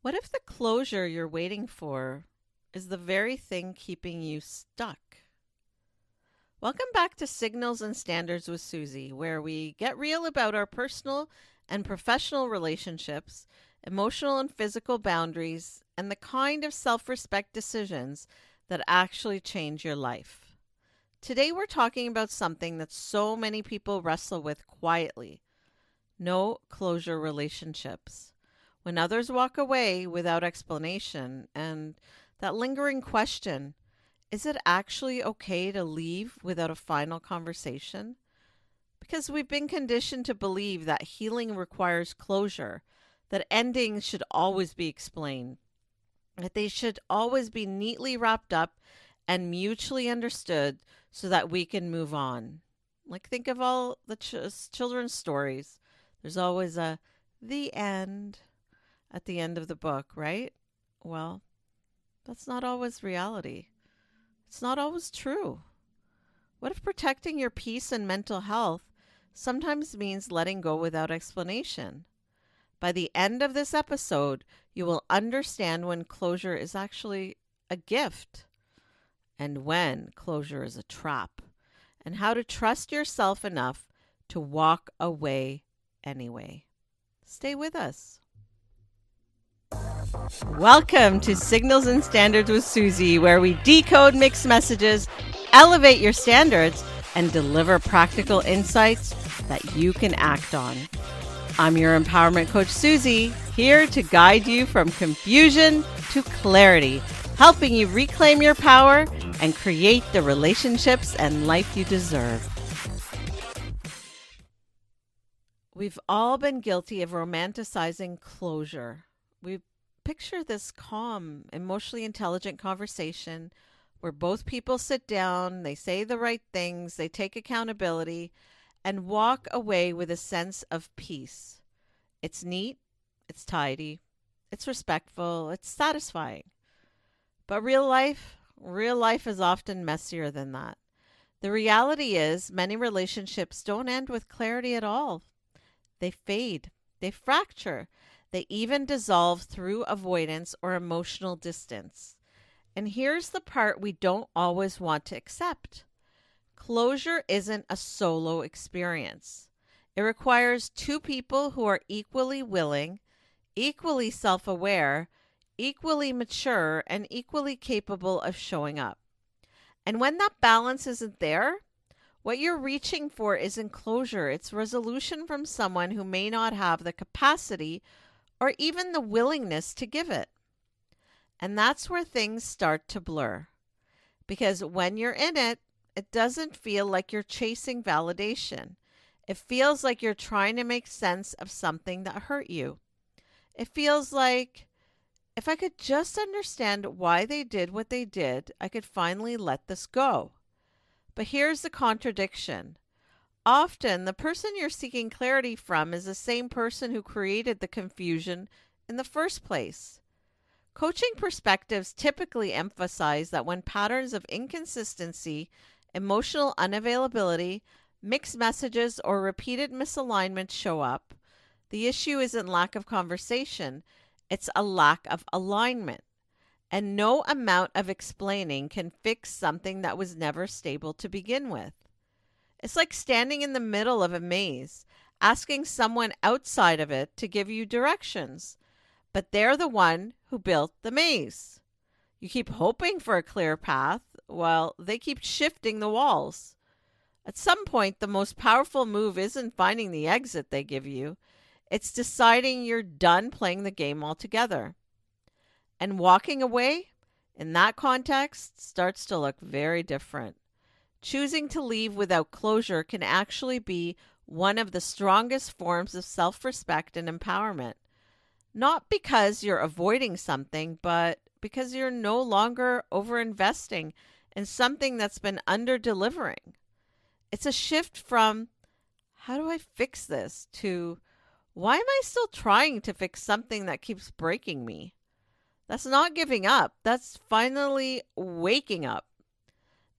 What if the closure you're waiting for is the very thing keeping you stuck? Welcome back to Signals and Standards with Suzie, where we get real about our personal and professional relationships, emotional and physical boundaries, and the kind of self respect decisions that actually change your life. Today, we're talking about something that so many people wrestle with quietly: no closure relationships. When others walk away without explanation, and that lingering question, is it actually okay to leave without a final conversation? Because we've been conditioned to believe that healing requires closure, that endings should always be explained, that they should always be neatly wrapped up and mutually understood so that we can move on. Like, think of all the children's stories. There's always the end at the end of the book, right? Well, that's not always reality. It's not always true. What if protecting your peace and mental health sometimes means letting go without explanation? By the end of this episode, you will understand when closure is actually a gift and when closure is a trap, and how to trust yourself enough to walk away anyway. Stay with us. Welcome to Signals and Standards with Suzie, where we decode mixed messages, elevate your standards, and deliver practical insights that you can act on. I'm your Empowerment Coach Suzie, here to guide you from confusion to clarity, helping you reclaim your power and create the relationships and life you deserve. We've all been guilty of romanticizing closure. We picture this calm, emotionally intelligent conversation where both people sit down, they say the right things, they take accountability, and walk away with a sense of peace. It's neat, it's tidy, it's respectful, it's satisfying. But real life is often messier than that. The reality is, many relationships don't end with clarity at all. They fade, they fracture, they even dissolve through avoidance or emotional distance. And here's the part we don't always want to accept. Closure isn't a solo experience. It requires two people who are equally willing, equally self-aware, equally mature, and equally capable of showing up. And when that balance isn't there, what you're reaching for isn't closure. It's resolution from someone who may not have the capacity or even the willingness to give it. And that's where things start to blur. Because when you're in it, it doesn't feel like you're chasing validation. It feels like you're trying to make sense of something that hurt you. It feels like, if I could just understand why they did what they did, I could finally let this go. But here's the contradiction. Often, the person you're seeking clarity from is the same person who created the confusion in the first place. Coaching perspectives typically emphasize that when patterns of inconsistency, emotional unavailability, mixed messages, or repeated misalignments show up, the issue isn't lack of conversation, it's a lack of alignment. And no amount of explaining can fix something that was never stable to begin with. It's like standing in the middle of a maze, asking someone outside of it to give you directions, but they're the one who built the maze. You keep hoping for a clear path while they keep shifting the walls. At some point, the most powerful move isn't finding the exit they give you. It's deciding you're done playing the game altogether. And walking away, in that context, starts to look very different. Choosing to leave without closure can actually be one of the strongest forms of self-respect and empowerment. Not because you're avoiding something, but because you're no longer over-investing in something that's been under-delivering. It's a shift from, how do I fix this, to, why am I still trying to fix something that keeps breaking me? That's not giving up. That's finally waking up.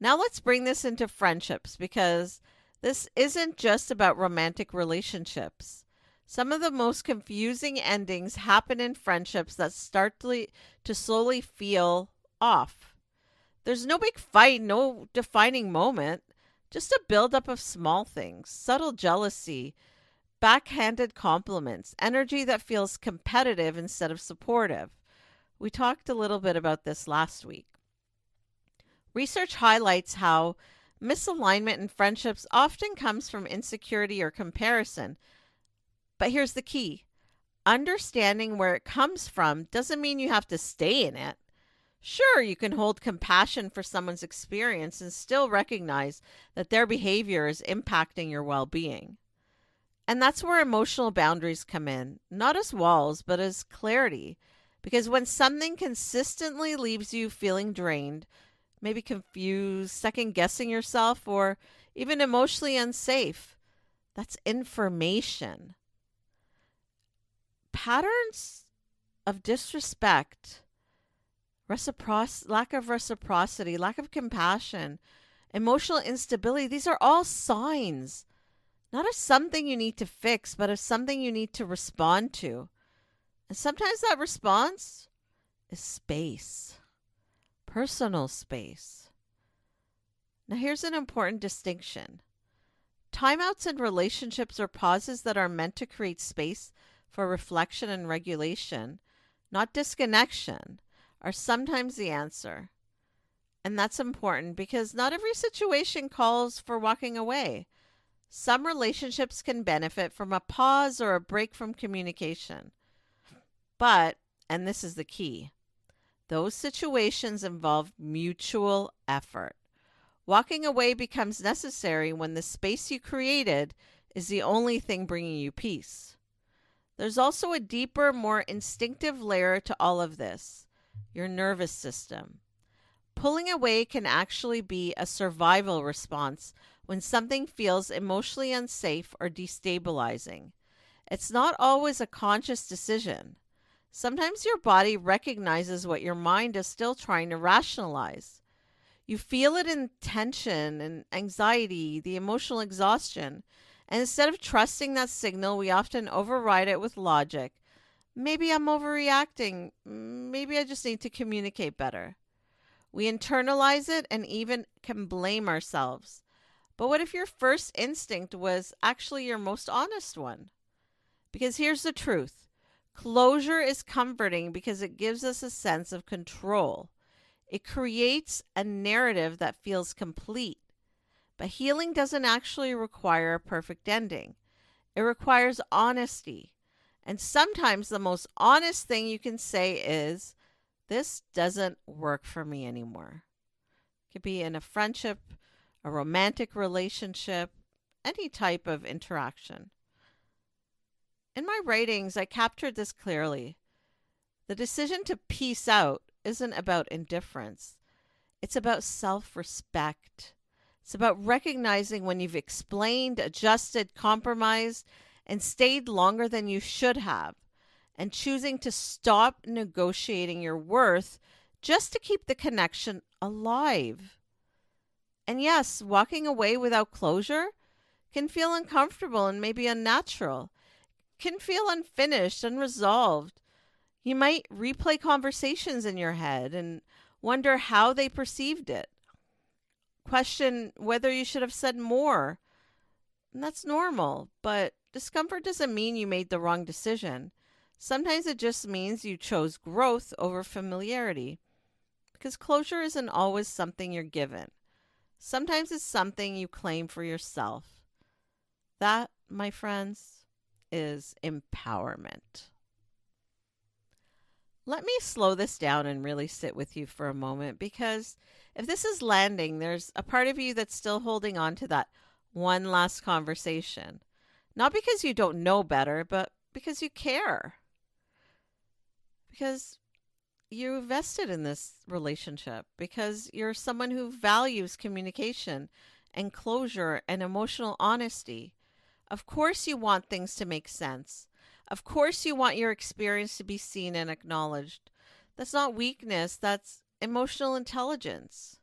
Now let's bring this into friendships, because this isn't just about romantic relationships. Some of the most confusing endings happen in friendships that start to slowly feel off. There's no big fight, no defining moment, just a buildup of small things, subtle jealousy, backhanded compliments, energy that feels competitive instead of supportive. We talked a little bit about this last week. Research highlights how misalignment in friendships often comes from insecurity or comparison. But here's the key: understanding where it comes from doesn't mean you have to stay in it. Sure, you can hold compassion for someone's experience and still recognize that their behavior is impacting your well being. And that's where emotional boundaries come in, not as walls, but as clarity. Because when something consistently leaves you feeling drained, maybe confused, second guessing yourself, or even emotionally unsafe, that's information. Patterns of disrespect, lack of reciprocity, lack of compassion, emotional instability, these are all signs, not of something you need to fix, but of something you need to respond to. And sometimes that response is space, personal space. Now, here's an important distinction. Timeouts in relationships are pauses that are meant to create space for reflection and regulation, not disconnection, are sometimes the answer. And that's important because not every situation calls for walking away. Some relationships can benefit from a pause or a break from communication. But, and this is the key, those situations involve mutual effort. Walking away becomes necessary when the space you created is the only thing bringing you peace. There's also a deeper, more instinctive layer to all of this: your nervous system. Pulling away can actually be a survival response when something feels emotionally unsafe or destabilizing. It's not always a conscious decision. Sometimes your body recognizes what your mind is still trying to rationalize. You feel it in tension and anxiety, the emotional exhaustion. And instead of trusting that signal, we often override it with logic. Maybe I'm overreacting. Maybe I just need to communicate better. We internalize it and even can blame ourselves. But what if your first instinct was actually your most honest one? Because here's the truth. Closure is comforting because it gives us a sense of control. It creates a narrative that feels complete. But healing doesn't actually require a perfect ending. It requires honesty. And sometimes the most honest thing you can say is, this doesn't work for me anymore. It could be in a friendship, a romantic relationship, any type of interaction. In my writings, I captured this clearly. The decision to peace out isn't about indifference. It's about self-respect. It's about recognizing when you've explained, adjusted, compromised, and stayed longer than you should have, and choosing to stop negotiating your worth just to keep the connection alive. And yes, walking away without closure can feel uncomfortable and maybe unnatural, can feel unfinished, unresolved. You might replay conversations in your head and wonder how they perceived it. Question whether you should have said more. And that's normal, but discomfort doesn't mean you made the wrong decision. Sometimes it just means you chose growth over familiarity. Because closure isn't always something you're given. Sometimes it's something you claim for yourself. That, my friends, is empowerment. Let me slow this down and really sit with you for a moment, because if this is landing, there's a part of you that's still holding on to that one last conversation. Not because you don't know better, but because you care. Because you're vested in this relationship, because you're someone who values communication and closure and emotional honesty. Of course you want things to make sense. Of course you want your experience to be seen and acknowledged. That's not weakness, that's emotional intelligence.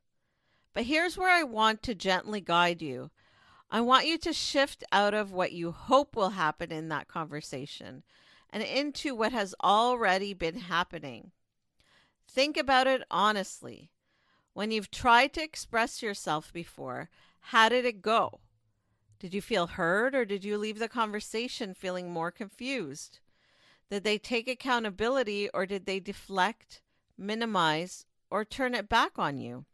But here's where I want to gently guide you. I want you to shift out of what you hope will happen in that conversation and into what has already been happening. Think about it honestly. When you've tried to express yourself before, how did it go? Did you feel heard, or did you leave the conversation feeling more confused? Did they take accountability, or did they deflect, minimize, or turn it back on you?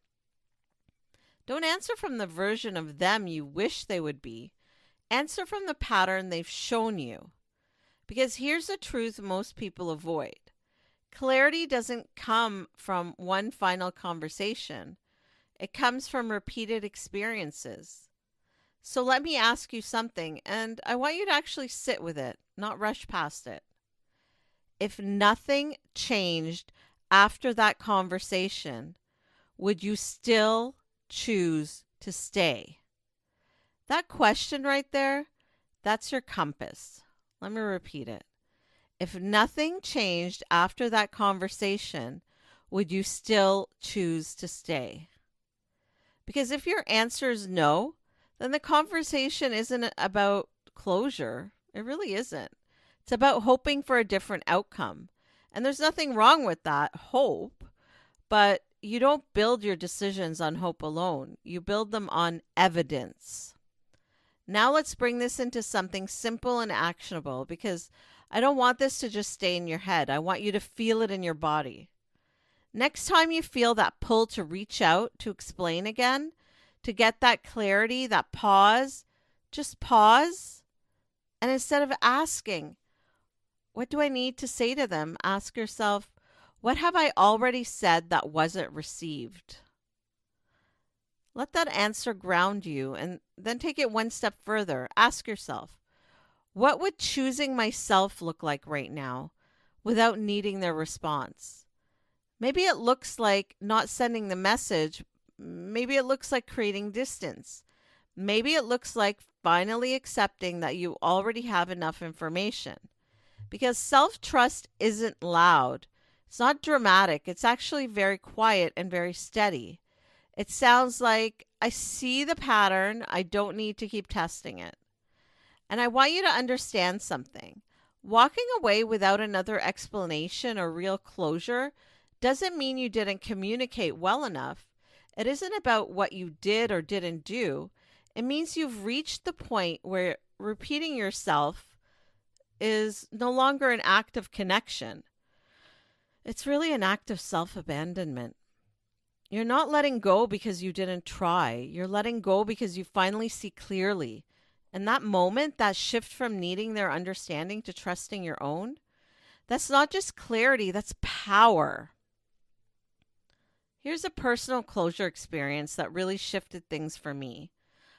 Don't answer from the version of them you wish they would be. Answer from the pattern they've shown you. Because here's the truth most people avoid. Clarity doesn't come from one final conversation. It comes from repeated experiences. So let me ask you something, and I want you to actually sit with it, not rush past it. If nothing changed after that conversation, would you still choose to stay? That question right there, that's your compass. Let me repeat it. If nothing changed after that conversation, would you still choose to stay? Because if your answer is no, then the conversation isn't about closure. It really isn't. It's about hoping for a different outcome. And there's nothing wrong with that hope, but you don't build your decisions on hope alone. You build them on evidence. Now let's bring this into something simple and actionable, because I don't want this to just stay in your head. I want you to feel it in your body. Next time you feel that pull to reach out, to explain again, to get that clarity, that pause, just pause. And instead of asking, what do I need to say to them? Ask yourself, what have I already said that wasn't received? Let that answer ground you, and then take it one step further. Ask yourself, what would choosing myself look like right now without needing their response? Maybe it looks like not sending the message. Maybe it looks like creating distance. Maybe it looks like finally accepting that you already have enough information. Because self-trust isn't loud. It's not dramatic. It's actually very quiet and very steady. It sounds like, I see the pattern. I don't need to keep testing it. And I want you to understand something. Walking away without another explanation or real closure doesn't mean you didn't communicate well enough. It isn't about what you did or didn't do. It means you've reached the point where repeating yourself is no longer an act of connection. It's really an act of self-abandonment. You're not letting go because you didn't try. You're letting go because you finally see clearly. And that moment, that shift from needing their understanding to trusting your own, that's not just clarity, that's power. Here's a personal closure experience that really shifted things for me.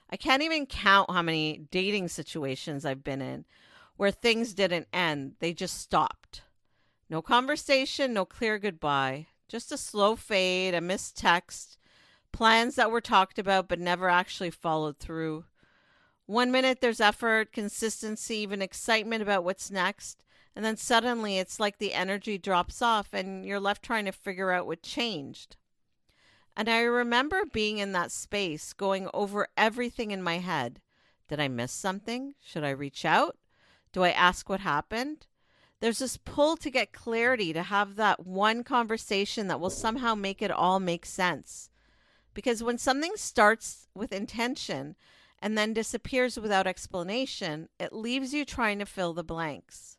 I can't even count how many dating situations I've been in where things didn't end. They just stopped. No conversation, no clear goodbye. Just a slow fade, a missed text, plans that were talked about but never actually followed through. 1 minute there's effort, consistency, even excitement about what's next. And then suddenly it's like the energy drops off and you're left trying to figure out what changed. And I remember being in that space, going over everything in my head. Did I miss something? Should I reach out? Do I ask what happened? There's this pull to get clarity, to have that one conversation that will somehow make it all make sense. Because when something starts with intention and then disappears without explanation, it leaves you trying to fill the blanks.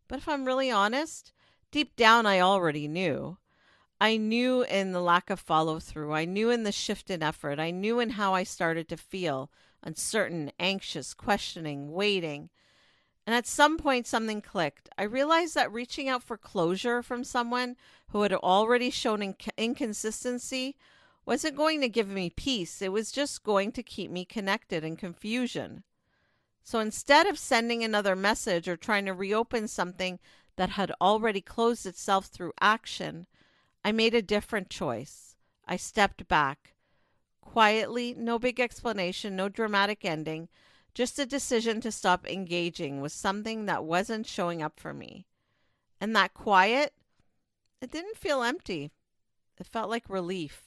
But if I'm really honest, deep down I already knew. I knew in the lack of follow-through. I knew in the shift in effort. I knew in how I started to feel uncertain, anxious, questioning, waiting. And at some point, something clicked. I realized that reaching out for closure from someone who had already shown inconsistency wasn't going to give me peace. It was just going to keep me connected in confusion. So instead of sending another message or trying to reopen something that had already closed itself through action, I made a different choice. I stepped back. Quietly, no big explanation, no dramatic ending, just a decision to stop engaging with something that wasn't showing up for me. And that quiet, it didn't feel empty. It felt like relief.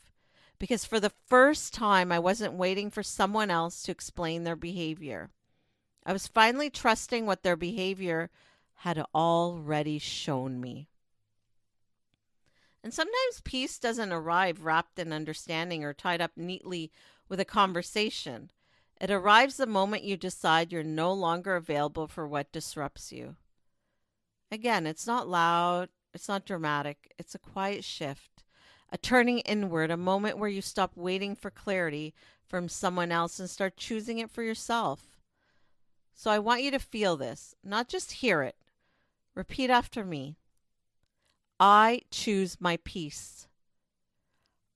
because for the first time, I wasn't waiting for someone else to explain their behavior. I was finally trusting what their behavior had already shown me. And sometimes peace doesn't arrive wrapped in understanding or tied up neatly with a conversation. It arrives the moment you decide you're no longer available for what disrupts you. Again, it's not loud, it's not dramatic, it's a quiet shift, a turning inward, a moment where you stop waiting for clarity from someone else and start choosing it for yourself. So I want you to feel this, not just hear it. Repeat after me. I choose my peace.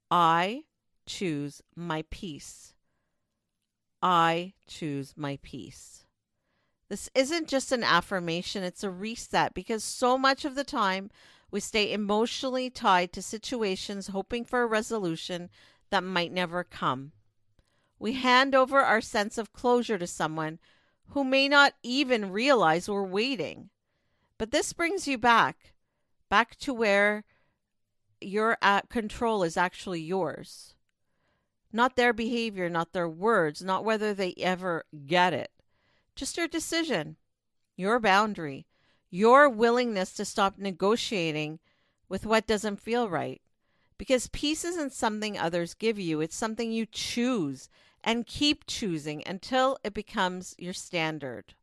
I choose my peace. I choose my peace. This isn't just an affirmation, it's a reset, because so much of the time we stay emotionally tied to situations hoping for a resolution that might never come. We hand over our sense of closure to someone who may not even realize we're waiting. But this brings you back to where your control is actually yours. Not their behavior, not their words, not whether they ever get it. Just your decision, your boundary, your willingness to stop negotiating with what doesn't feel right. Because peace isn't something others give you, it's something you choose and keep choosing until it becomes your standard.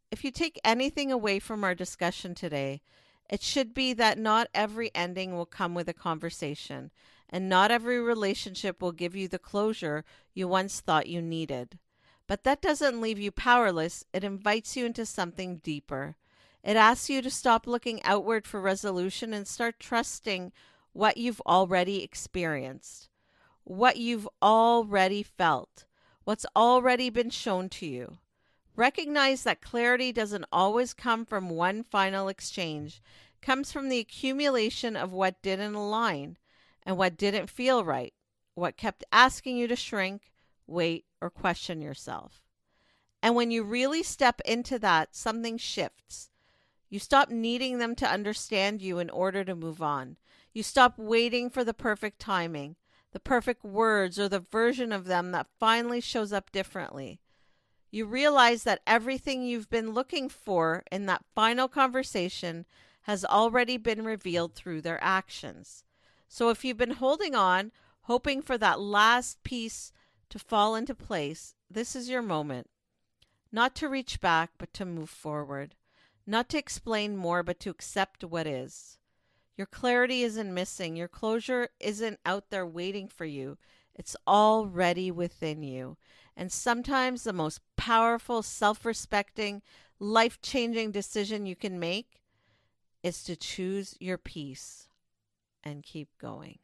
If you take anything away from our discussion today, it should be that not every ending will come with a conversation, and not every relationship will give you the closure you once thought you needed. But that doesn't leave you powerless. It invites you into something deeper. It asks you to stop looking outward for resolution and start trusting what you've already experienced, what you've already felt, what's already been shown to you. Recognize that clarity doesn't always come from one final exchange. It comes from the accumulation of what didn't align and what didn't feel right, what kept asking you to shrink, wait, or question yourself. And when you really step into that, something shifts. You stop needing them to understand you in order to move on. You stop waiting for the perfect timing, the perfect words, or the version of them that finally shows up differently. You realize that everything you've been looking for in that final conversation has already been revealed through their actions. So if you've been holding on, hoping for that last piece to fall into place, this is your moment. Not to reach back, but to move forward. Not to explain more, but to accept what is. Your clarity isn't missing. Your closure isn't out there waiting for you. It's already within you. And sometimes the most powerful, self-respecting, life-changing decision you can make is to choose your peace and keep going.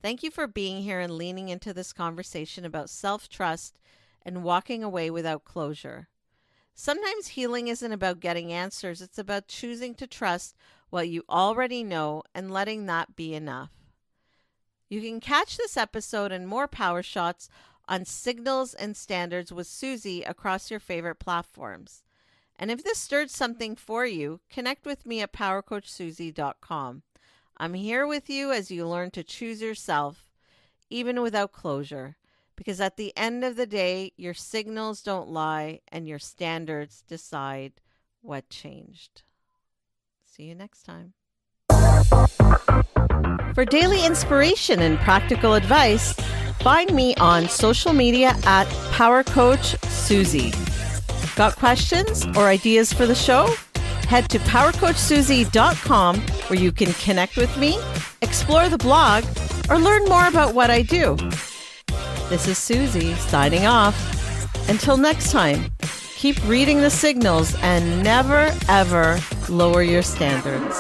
Thank you for being here and leaning into this conversation about self-trust and walking away without closure. Sometimes healing isn't about getting answers. It's about choosing to trust what you already know and letting that be enough. You can catch this episode and more Power Shots on Signals and Standards with Suzie across your favorite platforms. And if this stirred something for you, connect with me at powercoachsuzie.com. I'm here with you as you learn to choose yourself, even without closure, because at the end of the day, your signals don't lie and your standards decide what changed. See you next time. For daily inspiration and practical advice, find me on social media at Power Coach Suzie. Got questions or ideas for the show? Head to powercoachsuzie.com where you can connect with me, explore the blog, or learn more about what I do. This is Suzie signing off. Until next time, keep reading the signals and never, ever lower your standards.